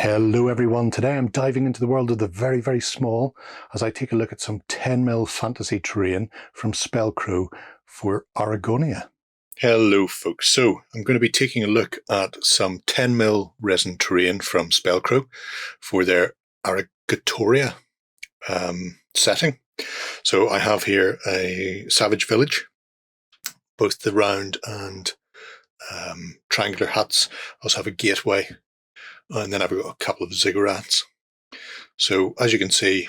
Hello everyone, today I'm diving into the world of the very, very small as I take a look at some 10mm fantasy terrain from Spellcrow for Argatoria. Hello folks, so I'm going to be taking a look at some 10mm resin terrain from Spellcrow for their Argatoria setting. So I have here a savage village, both the round and triangular huts. I also have a gateway. And then I've got a couple of ziggurats. So as you can see,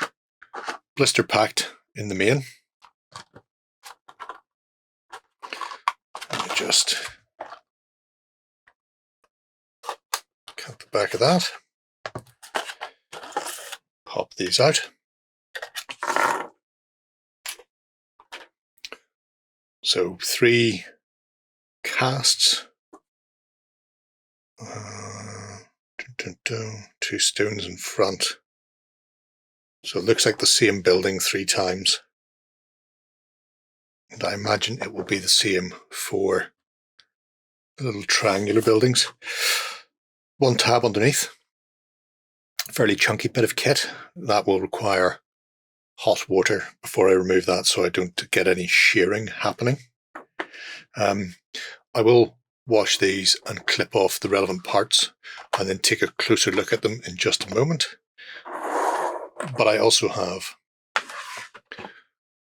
blister packed in the main. Let me just cut the back of that. Pop these out. So 3 casts. 2 stones in front. So it looks like the same building 3 times. And I imagine it will be the same for the little triangular buildings. 1 tab underneath. Fairly chunky bit of kit. That will require hot water before I remove that so I don't get any shearing happening. I will wash these and clip off the relevant parts and then take a closer look at them in just a moment. But I also have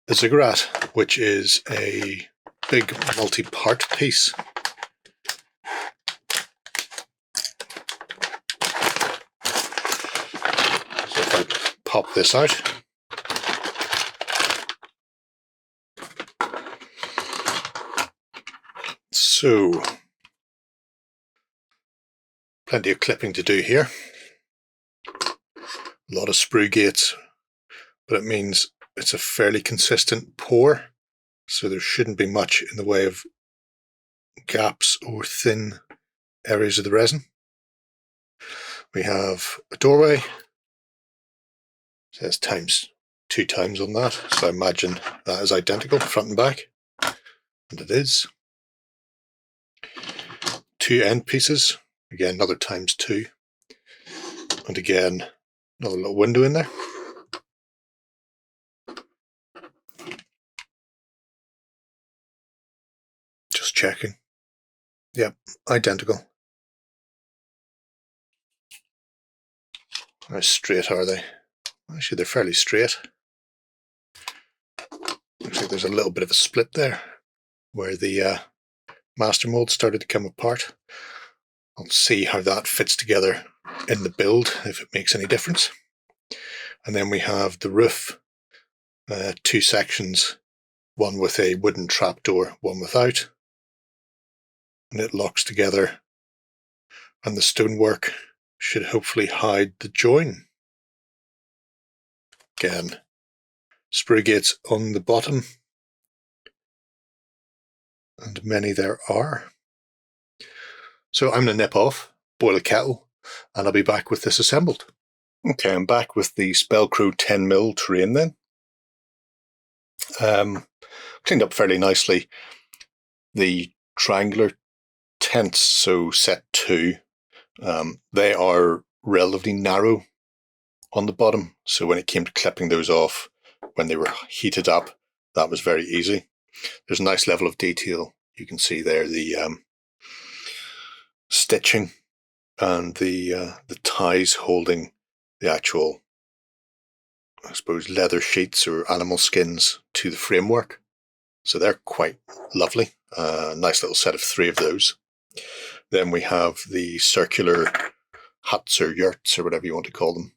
the ziggurat, which is a big multi-part piece. So if I pop this out, so plenty of clipping to do here. A lot of sprue gates, but it means it's a fairly consistent pour, so there shouldn't be much in the way of gaps or thin areas of the resin. We have a doorway. It says ×2 times on that, so I imagine that is identical front and back, and it is. 2 end pieces, again another ×2, and again another little window in there. Just checking. Yep, identical. How straight are they? Actually, they're fairly straight. Looks like there's a little bit of a split there where the master mold started to come apart. I'll see how that fits together in the build, if it makes any difference. And then we have the roof, 2 sections, one with a wooden trapdoor, one without. And it locks together, and the stonework should hopefully hide the join. Again, sprue gates on the bottom, and many there are. So I'm going to nip off, boil a kettle, and I'll be back with this assembled. Okay, I'm back with the Spellcrow 10mm terrain then. Cleaned up fairly nicely. The triangular tents, so set 2, they are relatively narrow on the bottom, so when it came to clipping those off when they were heated up, that was very easy. There's a nice level of detail. You can see there the stitching and the ties holding the actual, I suppose, leather sheets or animal skins to the framework. So they're quite lovely. Nice little set of 3 of those. Then we have the circular huts or yurts or whatever you want to call them.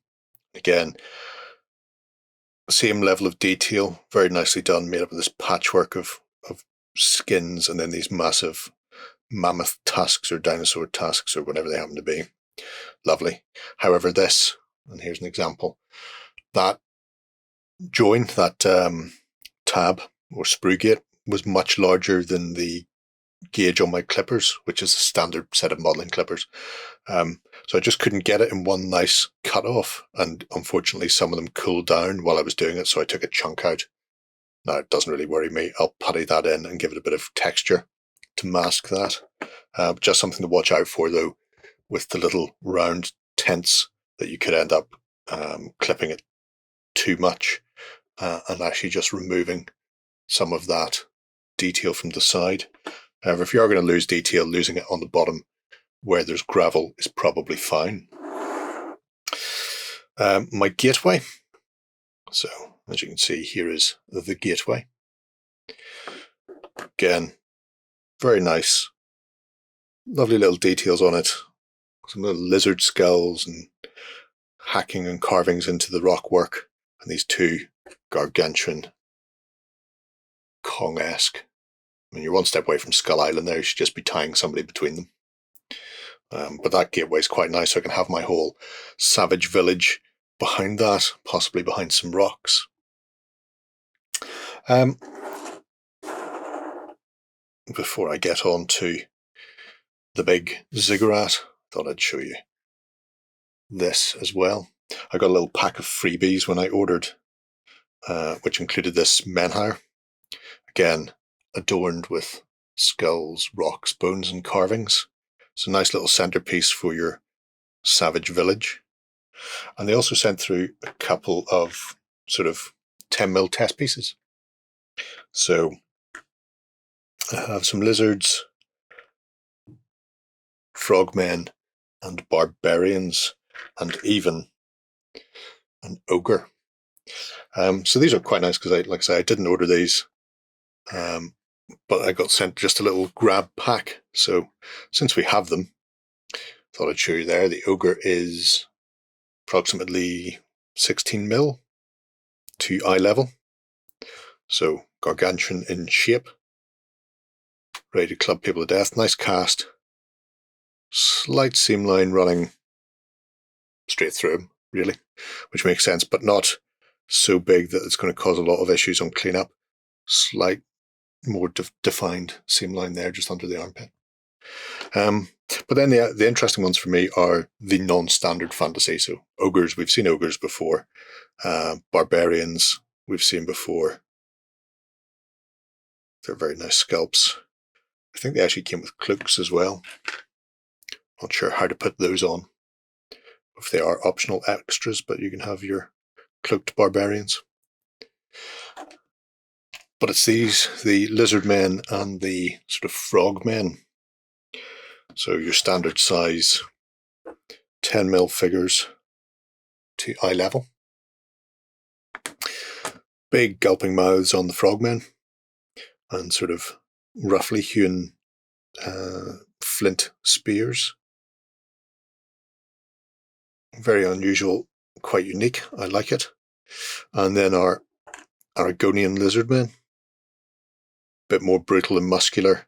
Again, same level of detail, very nicely done, made up of this patchwork of skins and then these massive mammoth tusks or dinosaur tusks or whatever they happen to be. Lovely. However, this, and here's an example, that join, that tab or sprue gate was much larger than the gauge on my clippers, which is a standard set of modeling clippers. So I just couldn't get it in one nice cut off, and unfortunately some of them cooled down while I was doing it, so I took a chunk out. Now it doesn't really worry me. I'll putty that in and give it a bit of texture to mask that. Just something to watch out for though, with the little round tense that you could end up clipping it too much and actually just removing some of that detail from the side. However, if you are going to lose detail, losing it on the bottom where there's gravel is probably fine. My gateway. So, as you can see, here is the gateway. Again, very nice. Lovely little details on it. Some little lizard skulls and hacking and carvings into the rock work. And these two gargantuan Kong-esque. I mean, you're one step away from Skull Island there. You should just be tying somebody between them. But that gateway is quite nice. So I can have my whole savage village behind that, possibly behind some rocks. Before I get on to the big ziggurat, I thought I'd show you this as well. I got a little pack of freebies when I ordered, which included this menhir. Again, adorned with skulls, rocks, bones, and carvings. It's a nice little centerpiece for your savage village. And they also sent through a couple of sort of 10mm test pieces. So I have some lizards, frogmen, and barbarians, and even an ogre. So these are quite nice because, like I say, I didn't order these, but I got sent just a little grab pack. So since we have them, I thought I'd show you there. The ogre is approximately 16mm to eye level. So gargantuan in shape, ready to club people to death. Nice cast, slight seam line running straight through him, really, which makes sense, but not so big that it's going to cause a lot of issues on cleanup. Slight, more defined seam line there, just under the armpit. But then the interesting ones for me are the non-standard fantasy. So ogres, we've seen ogres before. Barbarians, we've seen before. They're very nice sculpts. I think they actually came with cloaks as well. Not sure how to put those on, if they are optional extras, but you can have your cloaked barbarians. But it's these, the lizard men and the sort of frog men. So your standard size 10mm figures to eye level. Big gulping mouths on the frogmen and sort of roughly hewn flint spears. Very unusual, quite unique. I like it. And then our Argonian lizardmen, a bit more brutal and muscular,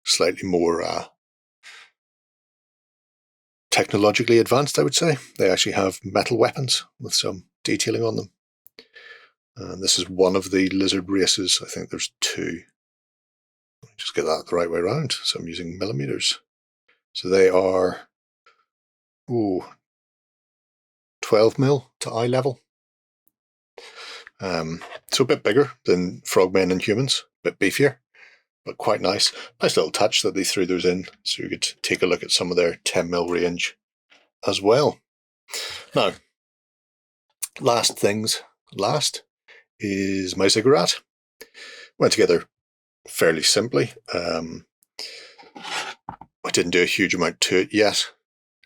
slightly more technologically advanced, I would say. They actually have metal weapons with some detailing on them. And this is one of the lizard races. I think there's two. Let me just get that the right way around. So I'm using millimeters. So they are 12mm to eye level. So a bit bigger than frogmen and humans, a bit beefier, but quite nice. Nice little touch that they threw those in, so you could take a look at some of their 10mm range as well. Now, last is my ziggurat. Went together fairly simply. I didn't do a huge amount to it yet.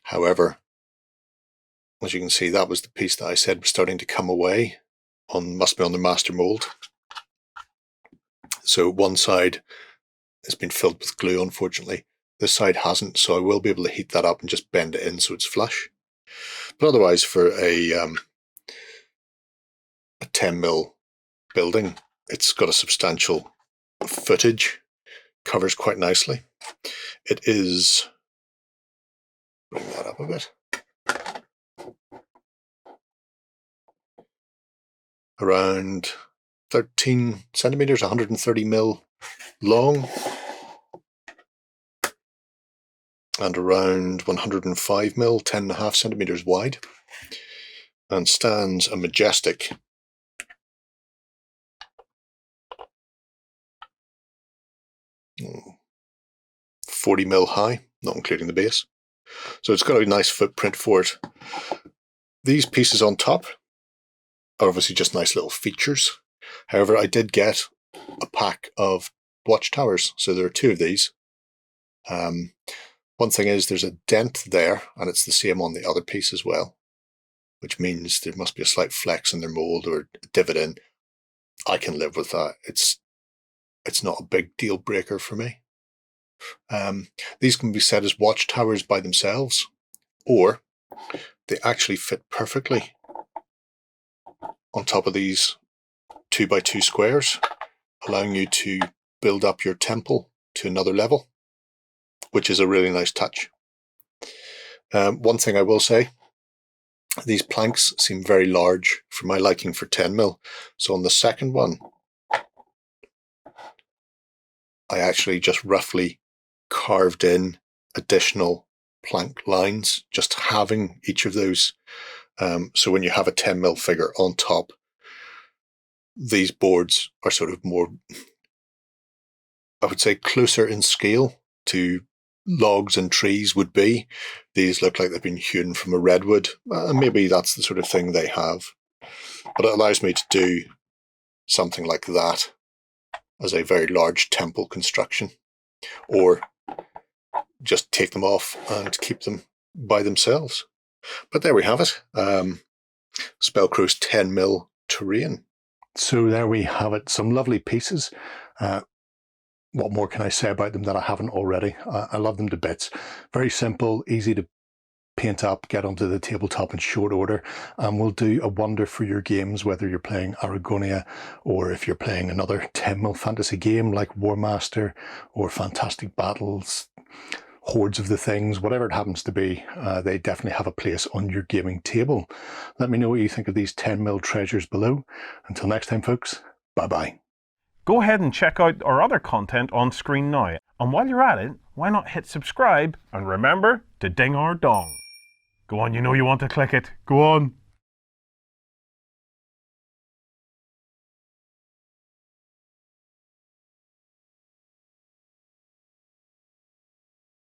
However, as you can see, that was the piece that I said was starting to come away. Must be on the master mold. So one side has been filled with glue, unfortunately. This side hasn't, so I will be able to heat that up and just bend it in so it's flush. But otherwise, for a 10mm building, it's got a substantial footage, covers quite nicely. It is, bring that up a bit, around 13 centimeters, 130mm long, and around 105mm, 10.5 centimeters wide, and stands a majestic 40mm high, not including the base. So it's got a nice footprint for it. These pieces on top are obviously just nice little features. However, I did get a pack of watchtowers, so there are 2 of these. One thing is there's a dent there, and it's the same on the other piece as well, which means there must be a slight flex in their mold or a divot in. I can live with that. It's not a big deal breaker for me. These can be set as watchtowers by themselves, or they actually fit perfectly on top of these 2x2 squares, allowing you to build up your temple to another level, which is a really nice touch. One thing I will say, these planks seem very large for my liking for 10mm. So on the second one, I actually just roughly carved in additional plank lines, just having each of those. So when you have a 10mm figure on top, these boards are sort of more, I would say, closer in scale to logs and trees would be. These look like they've been hewn from a redwood, and maybe that's the sort of thing they have. But it allows me to do something like that as a very large temple construction, or just take them off and keep them by themselves. But there we have it. Spellcrow's 10mm terrain. So there we have it. Some lovely pieces. What more can I say about them that I haven't already? I love them to bits. Very simple, easy to paint up, get onto the tabletop in short order, and will do a wonder for your games, whether you're playing Argatoria or if you're playing another 10mm fantasy game like War Master or Fantastic Battles, Hordes of the Things, whatever it happens to be. They definitely have a place on your gaming table. Let me know what you think of these 10mm treasures below. Until next time, folks, bye-bye. Go ahead and check out our other content on screen now. And while you're at it, why not hit subscribe and remember to ding our dong. Go on, you know you want to click it. Go on.